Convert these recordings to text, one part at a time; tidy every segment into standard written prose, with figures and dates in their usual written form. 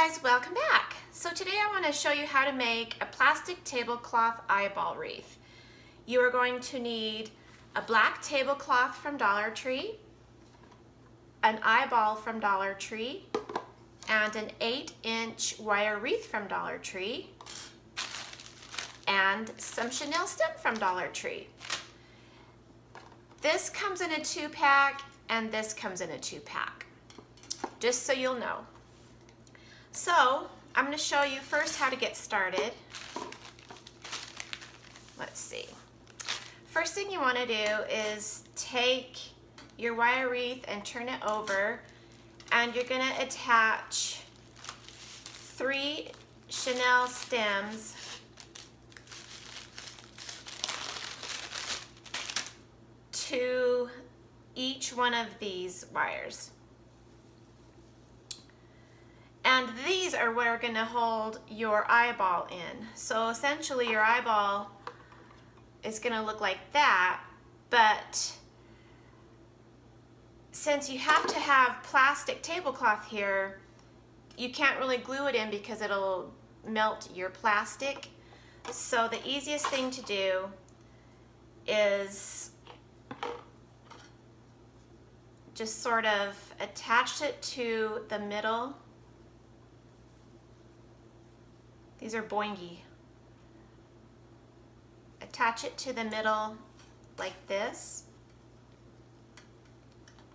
guys, welcome back. So today I want to show you how to make a plastic tablecloth eyeball wreath. You are going to need a black tablecloth from Dollar Tree, an eyeball from Dollar Tree, and an 8-inch wire wreath from Dollar Tree, and some chenille stem from Dollar Tree. This comes in a 2-pack and this comes in a 2-pack, just so you'll know. So I'm going to show you first how to get started. Let's see. First thing you want to do is take your wire wreath and turn it over, and you're going to attach 3 chenille stems to each one of these wires. And these are what are going to hold your eyeball in. So essentially your eyeball is going to look like that, but since you have to have plastic tablecloth here, you can't really glue it in because it'll melt your plastic. So the easiest thing to do is just sort of attach it to the middle. These are boingy. Attach it to the middle like this,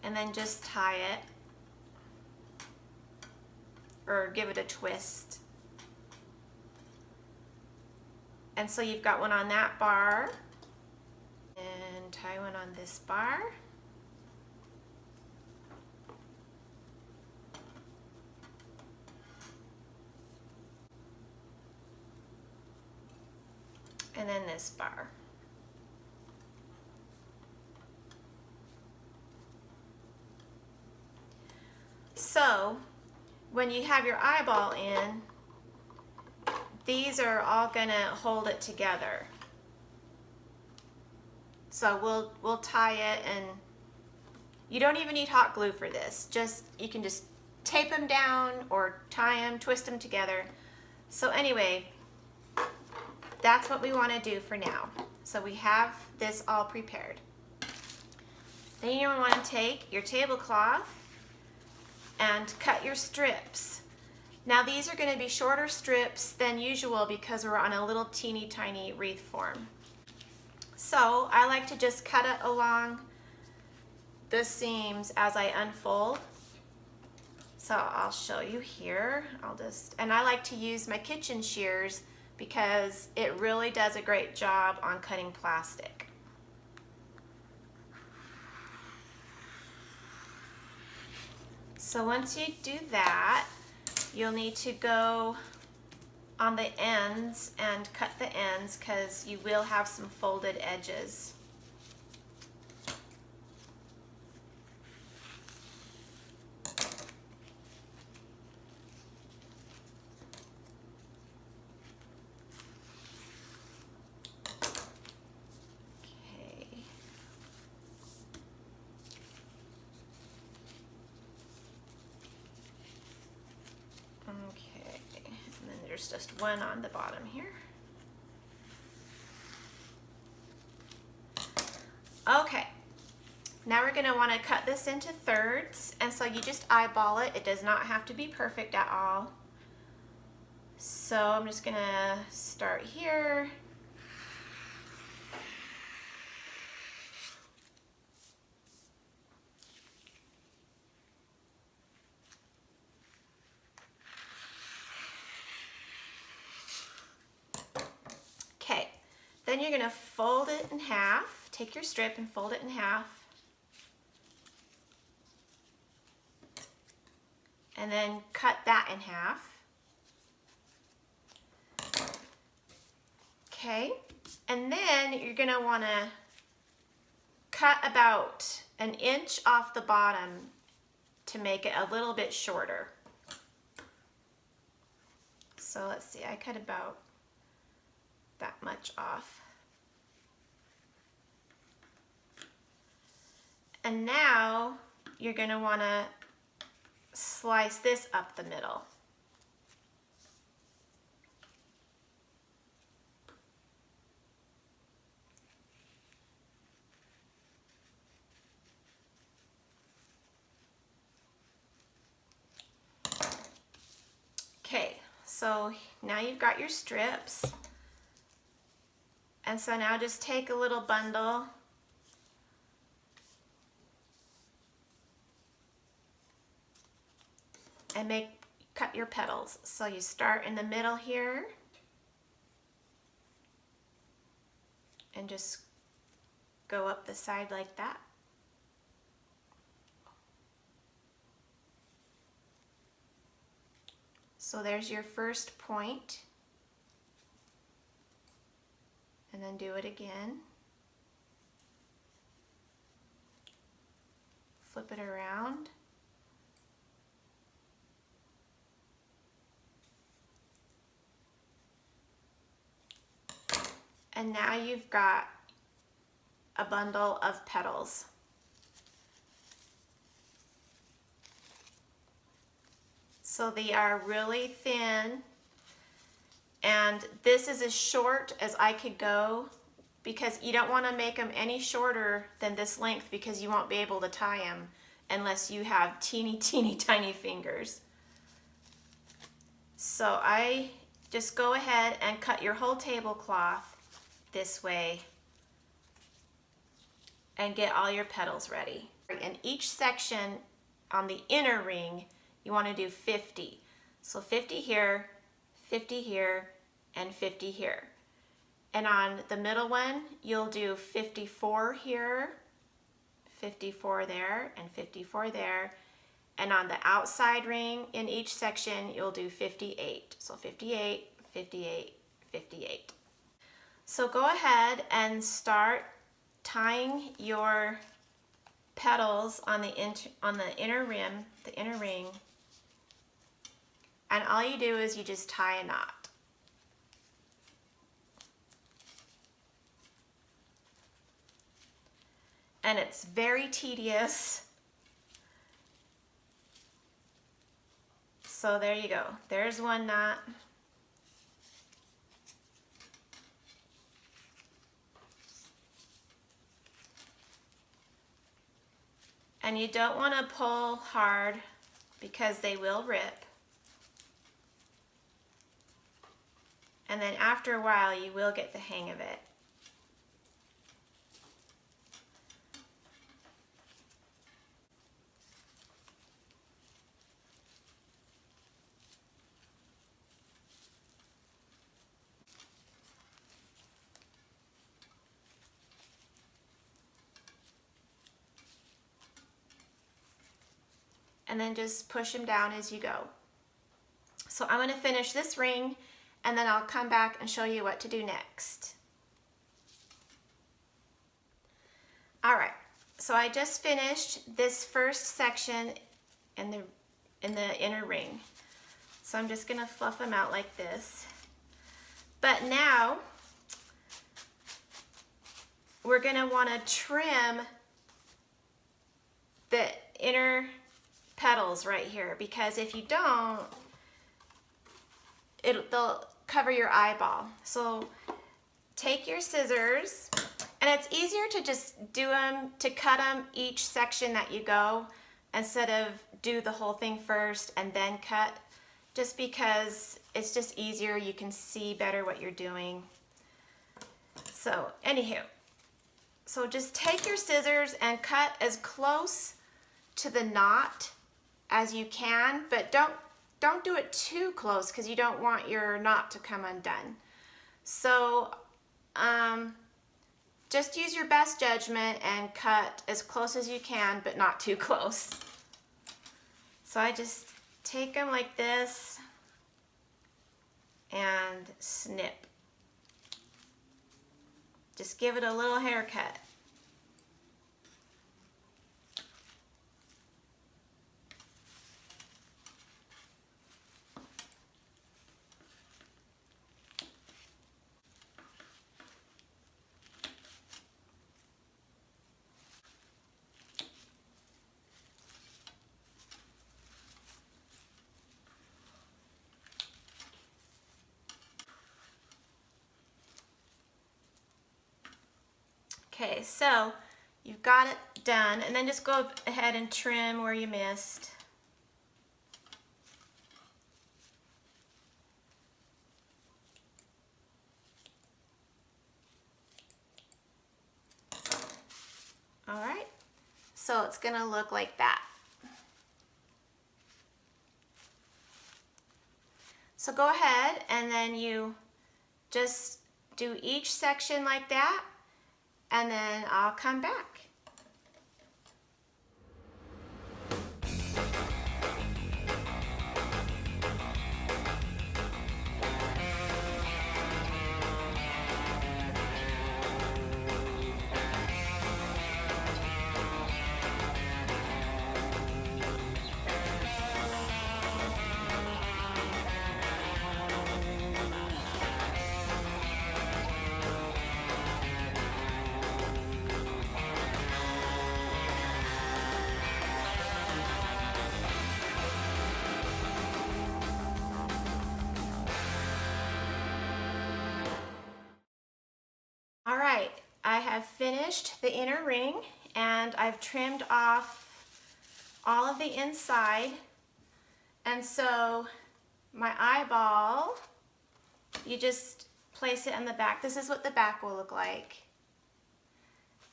and then just tie it, or give it a twist. And so you've got one on that bar, and tie one on this bar. And then this bar. So when you have your eyeball in, these are all gonna hold it together. So we'll tie it, and you don't even need hot glue for this. You can just tape them down or tie them, twist them together. So anyway, that's what we want to do for now. So we have this all prepared. Then you want to take your tablecloth and cut your strips. Now these are going to be shorter strips than usual because we're on a little teeny tiny wreath form. So I like to just cut it along the seams as I unfold. So I'll show you here. And I like to use my kitchen shears because it really does a great job on cutting plastic. So once you do that, you'll need to go on the ends and cut the ends because you will have some folded edges. Okay, and then there's just one on the bottom here. Okay, now we're going to want to cut this into thirds, and so you just eyeball it. It does not have to be perfect at all. So I'm just going to start here. Then you're going to fold it in half. Take your strip and fold it in half. And then cut that in half. Okay. And then you're going to want to cut about 1 inch off the bottom to make it a little bit shorter. So let's see, I cut about that much off. And now you're going to want to slice this up the middle. So now you've got your strips. And so now just take a little bundle and cut your petals. So you start in the middle here and just go up the side like that. So there's your first point. And then do it again. Flip it around. And now you've got a bundle of petals. So they are really thin, and this is as short as I could go because you don't want to make them any shorter than this length because you won't be able to tie them unless you have teeny tiny fingers. So I just go ahead and cut your whole tablecloth this way and get all your petals ready. In each section on the inner ring, you want to do 50. So 50 here, 50 here, and 50 here. And on the middle one, you'll do 54 here, 54 there, and 54 there. And on the outside ring in each section, you'll do 58. So 58, 58, 58. So go ahead and start tying your petals on the inner rim, the inner ring. And all you do is you just tie a knot. And it's very tedious. So there you go. There's one knot. And you don't want to pull hard because they will rip. And then after a while, you will get the hang of it. And then just push them down as you go. So I'm going to finish this ring and then I'll come back and show you what to do next. All right, so I just finished this first section in the inner ring. So I'm just going to fluff them out like this. But now we're going to want to trim the inner petals right here, because if you don't, they'll cover your eyeball. So take your scissors, and it's easier to just cut them each section that you go instead of do the whole thing first and then cut, just because it's just easier. You can see better what you're doing. So anywho, so just take your scissors and cut as close to the knot as you can, but don't do it too close because you don't want your knot to come undone. So just use your best judgment and cut as close as you can, but not too close. So I just take them like this and snip. Just give it a little haircut. Okay, so you've got it done, and then just go ahead and trim where you missed. So it's gonna look like that. So go ahead and then you just do each section like that, and then I'll come back. All right, I have finished the inner ring and I've trimmed off all of the inside. And so my eyeball, you just place it on the back. This is what the back will look like.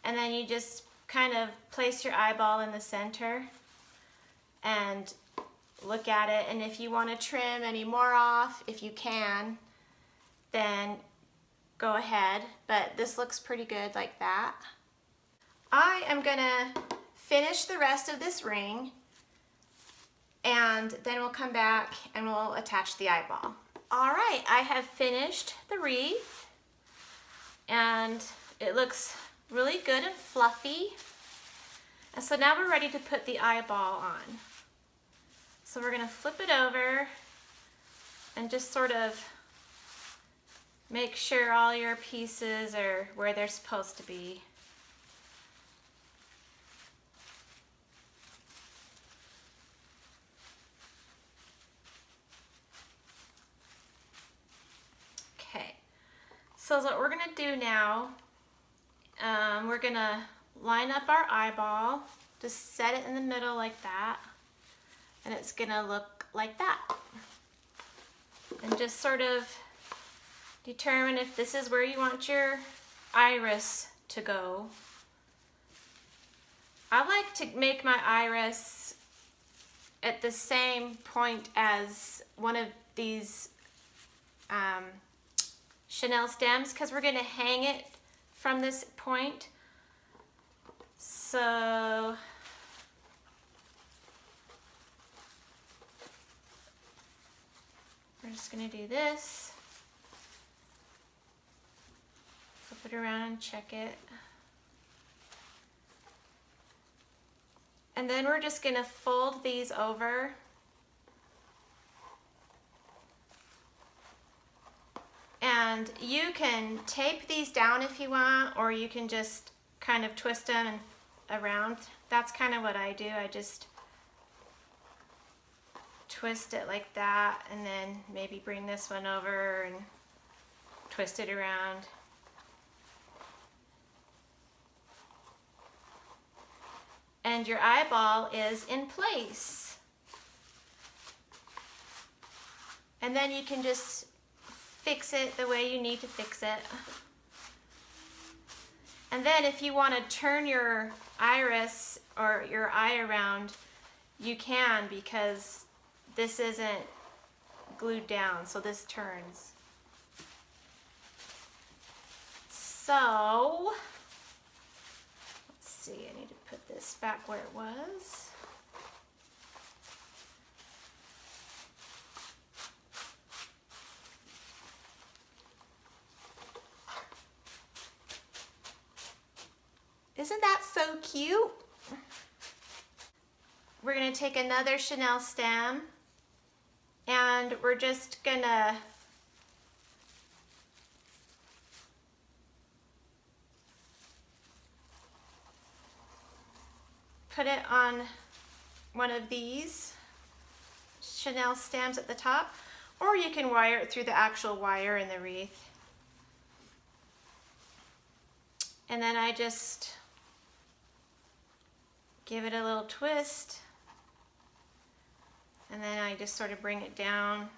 And then you just kind of place your eyeball in the center and look at it. And if you want to trim any more off, if you can, then go ahead, but this looks pretty good like that. I am gonna finish the rest of this ring and then we'll come back and we'll attach the eyeball. All right, I have finished the wreath and it looks really good and fluffy. And so now we're ready to put the eyeball on. So we're gonna flip it over and just sort of make sure all your pieces are where they're supposed to be. Okay, so what we're gonna do now, we're gonna line up our eyeball, just set it in the middle like that, and it's gonna look like that. And just sort of determine if this is where you want your iris to go. I like to make my iris at the same point as one of these Chenille stems because we're going to hang it from this point. So we're just going to do this. Flip it around and check it. And then we're just going to fold these over. And you can tape these down if you want, or you can just kind of twist them and around. That's kind of what I do. I just twist it like that and then maybe bring this one over and twist it around. And your eyeball is in place. And then you can just fix it the way you need to fix it. And then if you want to turn your iris or your eye around, you can, because this isn't glued down, so this turns. So, let's see, I need to put this back where it was. Isn't that so cute? We're going to take another Chenille stem and we're just going to put it on one of these Chenille stems at the top, or you can wire it through the actual wire in the wreath. And then I just give it a little twist, and then I just sort of bring it down.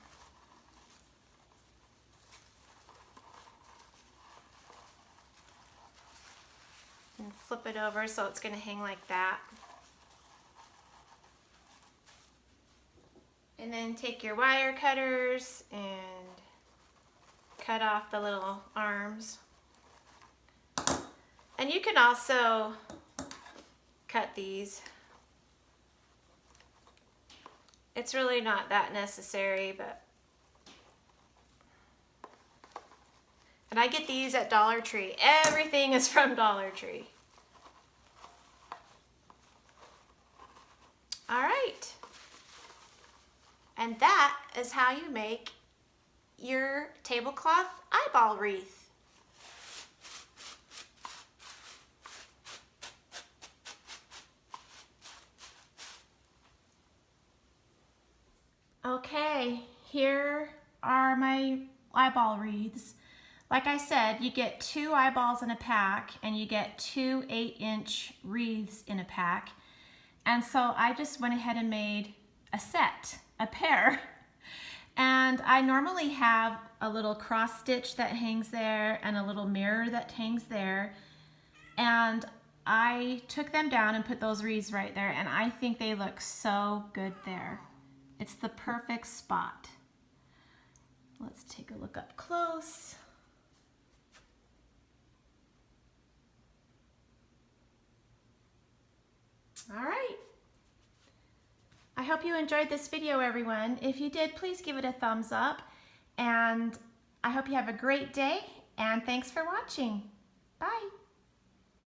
And flip it over so it's going to hang like that. And then take your wire cutters and cut off the little arms. And you can also cut these. It's really not that necessary, but. And I get these at Dollar Tree. Everything is from Dollar Tree. All right. And that is how you make your tablecloth eyeball wreath. Okay, here are my eyeball wreaths. Like I said, you get 2 eyeballs in a pack and you get 2 8-inch wreaths in a pack. And so I just went ahead and made a set, a pair. And I normally have a little cross stitch that hangs there and a little mirror that hangs there. And I took them down and put those wreaths right there, and I think they look so good there. It's the perfect spot. Let's take a look up close. All right. I hope you enjoyed this video, everyone. If you did, please give it a thumbs up. And I hope you have a great day, and thanks for watching. Bye.